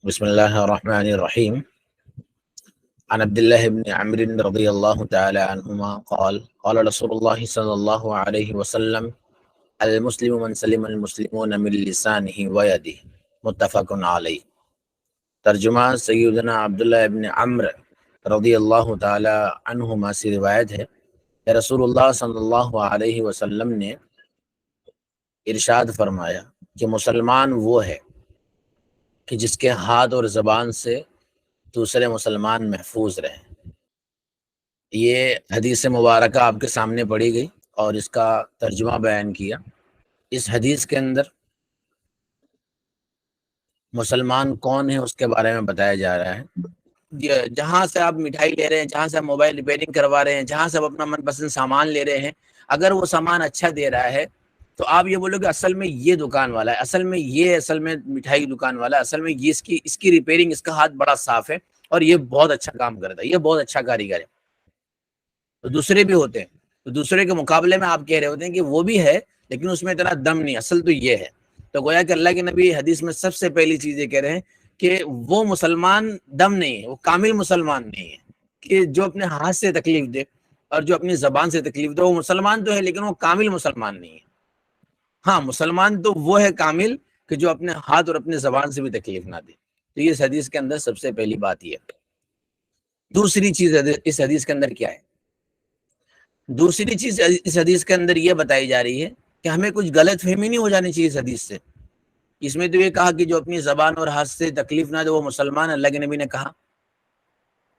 بسم الله الرحمن الرحيم. عن عبد الله بن عمرو رضي الله تعالى عنهما قال رسول الله صلى الله عليه وسلم المسلم من سلم المسلمون من لسانه ويده متفق علیہ. ترجمہ سیدنا عبداللہ ابن عمرو رضی اللہ تعالی عنہما سے روایت ہے کہ رسول اللہ صلی اللہ علیہ وسلم نے ارشاد فرمایا کہ مسلمان وہ ہے کہ جس کے ہاتھ اور زبان سے دوسرے مسلمان محفوظ رہیں. یہ حدیث مبارکہ آپ کے سامنے پڑھی گئی اور اس کا ترجمہ بیان کیا. اس حدیث کے اندر مسلمان کون ہے اس کے بارے میں بتایا جا رہا ہے. جہاں سے آپ مٹھائی لے رہے ہیں، جہاں سے آپ موبائل ریپیئرنگ کروا رہے ہیں، جہاں سے آپ اپنا من پسند سامان لے رہے ہیں، اگر وہ سامان اچھا دے رہا ہے تو آپ یہ بولو کہ اصل میں یہ دکان والا ہے، اصل میں مٹھائی دکان والا ہے، اصل میں یہ اس کی ریپیئرنگ، اس کا ہاتھ بڑا صاف ہے اور یہ بہت اچھا کام کرتا ہے، یہ بہت اچھا کاریگر ہے. تو دوسرے بھی ہوتے ہیں، تو دوسرے کے مقابلے میں آپ کہہ رہے ہوتے ہیں کہ وہ بھی ہے لیکن اس میں اتنا دم نہیں، اصل تو یہ ہے. تو گویا کہ اللہ کے نبی حدیث میں سب سے پہلی چیز یہ کہہ رہے ہیں کہ وہ مسلمان دم نہیں ہے، وہ کامل مسلمان نہیں ہے کہ جو اپنے ہاتھ سے تکلیف دے اور جو اپنی زبان سے تکلیف دے. وہ مسلمان تو ہے لیکن وہ کامل مسلمان نہیں ہے. ہاں، مسلمان تو وہ ہے کامل کہ جو اپنے ہاتھ اور اپنے زبان سے بھی تکلیف نہ دے. تو یہ اس حدیث کے اندر سب سے پہلی بات یہ ہے. دوسری چیز اس حدیث کے اندر کیا ہے؟ دوسری چیز اس حدیث کے اندر یہ بتائی جا رہی ہے کہ ہمیں کچھ غلط فہمی نہیں ہو جانی چاہیے اس حدیث سے. اس میں تو یہ کہا کہ جو اپنی زبان اور ہاتھ سے تکلیف نہ دے وہ مسلمان. اللہ کے نبی نے کہا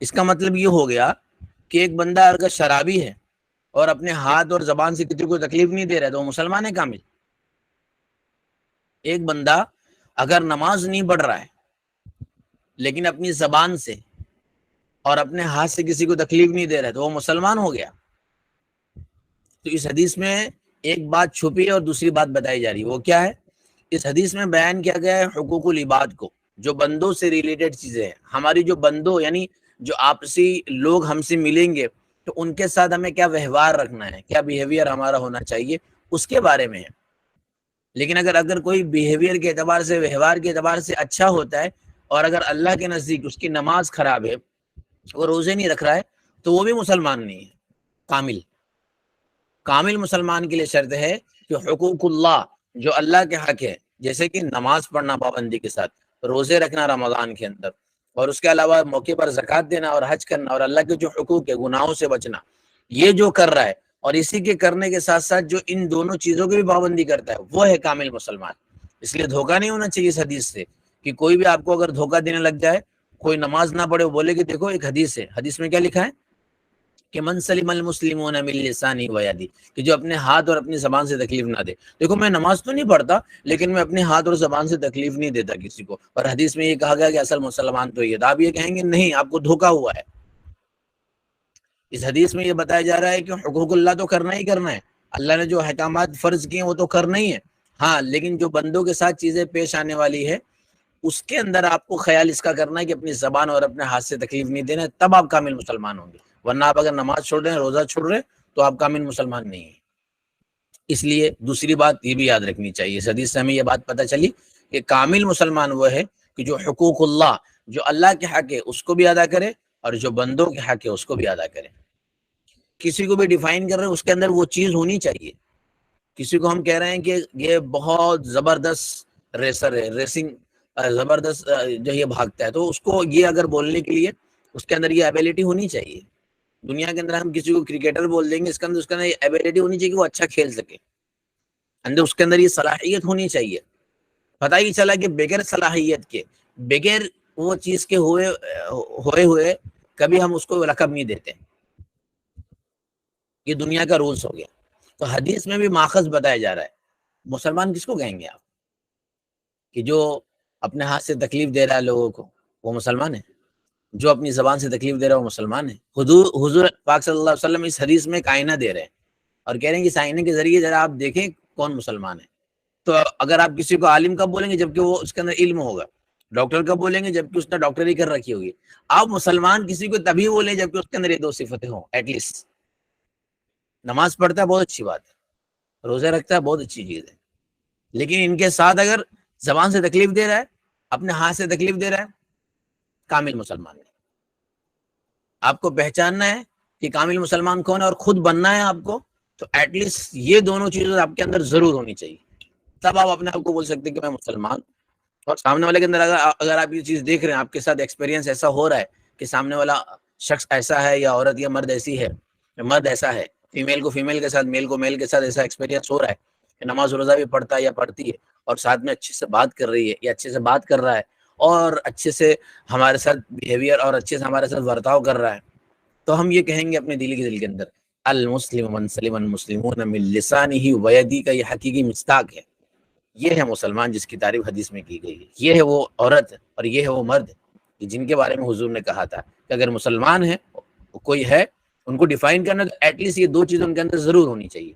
اس کا مطلب یہ ہو گیا کہ ایک بندہ اگر شرابی ہے اور اپنے ہاتھ اور زبان سے کسی کو تکلیف نہیں دے رہا تو وہ مسلمان ہے کامل. ایک بندہ اگر نماز نہیں پڑھ رہا ہے لیکن اپنی زبان سے اور اپنے ہاتھ سے کسی کو تکلیف نہیں دے رہا ہے تو وہ مسلمان ہو گیا. تو اس حدیث میں ایک بات چھپی ہے اور دوسری بات بتائی جا رہی ہے. وہ کیا ہے؟ اس حدیث میں بیان کیا گیا ہے حقوق العباد کو، جو بندوں سے ریلیٹڈ چیزیں ہیں. ہماری جو بندوں یعنی جو آپسی لوگ ہم سے ملیں گے تو ان کے ساتھ ہمیں کیا ویوہار رکھنا ہے، کیا بیہیویئر ہمارا ہونا چاہیے، اس کے بارے میں ہے. لیکن اگر کوئی بیہیویئر کے اعتبار سے، ویوہار کے اعتبار سے اچھا ہوتا ہے اور اگر اللہ کے نزدیک اس کی نماز خراب ہے، وہ روزے نہیں رکھ رہا ہے، تو وہ بھی مسلمان نہیں ہے. کامل مسلمان کے لیے شرط ہے کہ حقوق اللہ جو اللہ کے حق ہے، جیسے کہ نماز پڑھنا پابندی کے ساتھ، روزے رکھنا رمضان کے اندر، اور اس کے علاوہ موقع پر زکوٰۃ دینا اور حج کرنا اور اللہ کے جو حقوق ہے، گناہوں سے بچنا، یہ جو کر رہا ہے اور اسی کے کرنے کے ساتھ ساتھ جو ان دونوں چیزوں کی بھی پابندی کرتا ہے وہ ہے کامل مسلمان. اس لیے دھوکہ نہیں ہونا چاہیے اس حدیث سے کہ کوئی بھی آپ کو اگر دھوکہ دینے لگ جائے، کوئی نماز نہ پڑھے، وہ بولے کہ دیکھو ایک حدیث ہے، حدیث میں کیا لکھا ہے کہ من سلم المسلمون من لسانہ ویدہ، کہ جو اپنے ہاتھ اور اپنی زبان سے تکلیف نہ دے. دیکھو میں نماز تو نہیں پڑھتا لیکن میں اپنے ہاتھ اور زبان سے تکلیف نہیں دیتا کسی کو، اور حدیث میں یہ کہا گیا کہ اصل مسلمان تو یہ تھا. آپ یہ کہیں گے نہیں، آپ کو دھوکہ ہوا ہے. اس حدیث میں یہ بتایا جا رہا ہے کہ حقوق اللہ تو کرنا ہی کرنا ہے، اللہ نے جو احکامات فرض کیے وہ تو کرنا ہی ہے. ہاں، لیکن جو بندوں کے ساتھ چیزیں پیش آنے والی ہے اس کے اندر آپ کو خیال اس کا کرنا ہے کہ اپنی زبان اور اپنے ہاتھ سے تکلیف نہیں دینا، تب آپ کامل مسلمان ہوں گے. ورنہ آپ اگر نماز چھوڑ رہے ہیں، روزہ چھوڑ رہے ہیں، تو آپ کامل مسلمان نہیں ہیں. اس لیے دوسری بات یہ بھی یاد رکھنی چاہیے. اس حدیث سے ہمیں یہ بات پتہ چلی کہ کامل مسلمان وہ ہے کہ جو حقوق اللہ، جو اللہ کے حق ہے اس کو بھی ادا کرے اور جو بندوں کے حق ہے اس کو بھی ادا کرے. کسی کو بھی ڈیفائن کر رہے ہیں اس کے اندر وہ چیز ہونی چاہیے. کسی کو ہم کہہ رہے ہیں کہ یہ بہت زبردست ریسر ہے، ریسنگ زبردست جو یہ بھاگتا ہے، تو اس کو یہ اگر بولنے کے لیے اس کے اندر یہ ایبیلٹی ہونی چاہیے. دنیا کے اندر ہم کسی کو کرکٹر بول دیں گے، اس کے اندر یہ ایبیلٹی ہونی چاہیے کہ وہ اچھا کھیل سکے، اس کے اندر یہ صلاحیت ہونی چاہیے. پتہ ہی چلا کہ بغیر صلاحیت کے، بغیر وہ چیز کے ہوئے کبھی ہم اس کو لقب نہیں دیتے. یہ دنیا کا رولز ہو گیا. تو حدیث میں بھی ماخذ بتایا جا رہا ہے. مسلمان کس کو کہیں گے آپ؟ کہ جو اپنے ہاتھ سے تکلیف دے رہا ہے لوگوں کو، وہ مسلمان ہے. جو اپنی زبان سے تکلیف دے رہا ہے وہ مسلمان ہے. حضور پاک صلی اللہ علیہ وسلم اس حدیث میں ایک آئینہ دے رہے ہیں اور کہہ رہے ہیں کہ اس آئینے کے ذریعے ذرا آپ دیکھیں کون مسلمان ہے. تو اگر آپ کسی کو عالم کب بولیں گے؟ جبکہ وہ اس کے اندر علم ہوگا. ڈاکٹر کب بولیں گے؟ جبکہ اس نے ڈاکٹری کر رکھی ہوگی. آپ مسلمان کسی کو تبھی بولیں جبکہ اس کے اندر یہ دو صفتیں ہوں ایٹ لیسٹ. نماز پڑھتا ہے بہت اچھی بات ہے، روزہ رکھتا ہے بہت اچھی چیز ہے، لیکن ان کے ساتھ اگر زبان سے تکلیف دے رہا ہے، اپنے ہاتھ سے تکلیف دے رہا ہے، کامل مسلمان نہیں. آپ کو پہچاننا ہے کہ کامل مسلمان کون ہے اور خود بننا ہے آپ کو, تو ایٹ لیسٹ یہ دونوں چیزیں آپ کے اندر ضرور ہونی چاہیے, تب آپ اپنے آپ کو بول سکتے ہیں کہ میں مسلمان. اور سامنے والے کے اندر اگر آپ یہ چیز دیکھ رہے ہیں, آپ کے ساتھ ایکسپیرینس ایسا ہو رہا ہے کہ سامنے والا شخص ایسا ہے, یا عورت یا مرد ایسی ہے, مرد ایسا ہے, فیمیل کو فیمیل کے ساتھ, میل کو میل کے ساتھ ایسا ایکسپیرینس ہو رہا ہے کہ نماز روزہ بھی پڑھتا ہے یا پڑھتی ہے, اور ساتھ میں اچھے سے بات کر رہی ہے یا اچھے سے بات کر رہا ہے, اور اچھے سے ہمارے ساتھ بیہیویئر اور اچھے سے ہمارے ساتھ ورتاؤ کر رہا ہے, تو ہم یہ کہیں گے اپنے دل کے اندر, المسلم من سلم المسلمون من لسانہ ویدہ کا یہ حقیقی مصداق ہے. یہ ہے مسلمان جس کی تعریف حدیث میں کی گئی ہے. یہ ہے وہ عورت اور یہ ہے وہ مرد جن کے بارے میں حضور نے کہا تھا کہ اگر مسلمان ہے کوئی ہے, ان کو ڈیفائن کرنا, تو ایٹ لیسٹ یہ دو چیزیں ان کے اندر ضرور ہونی چاہیے.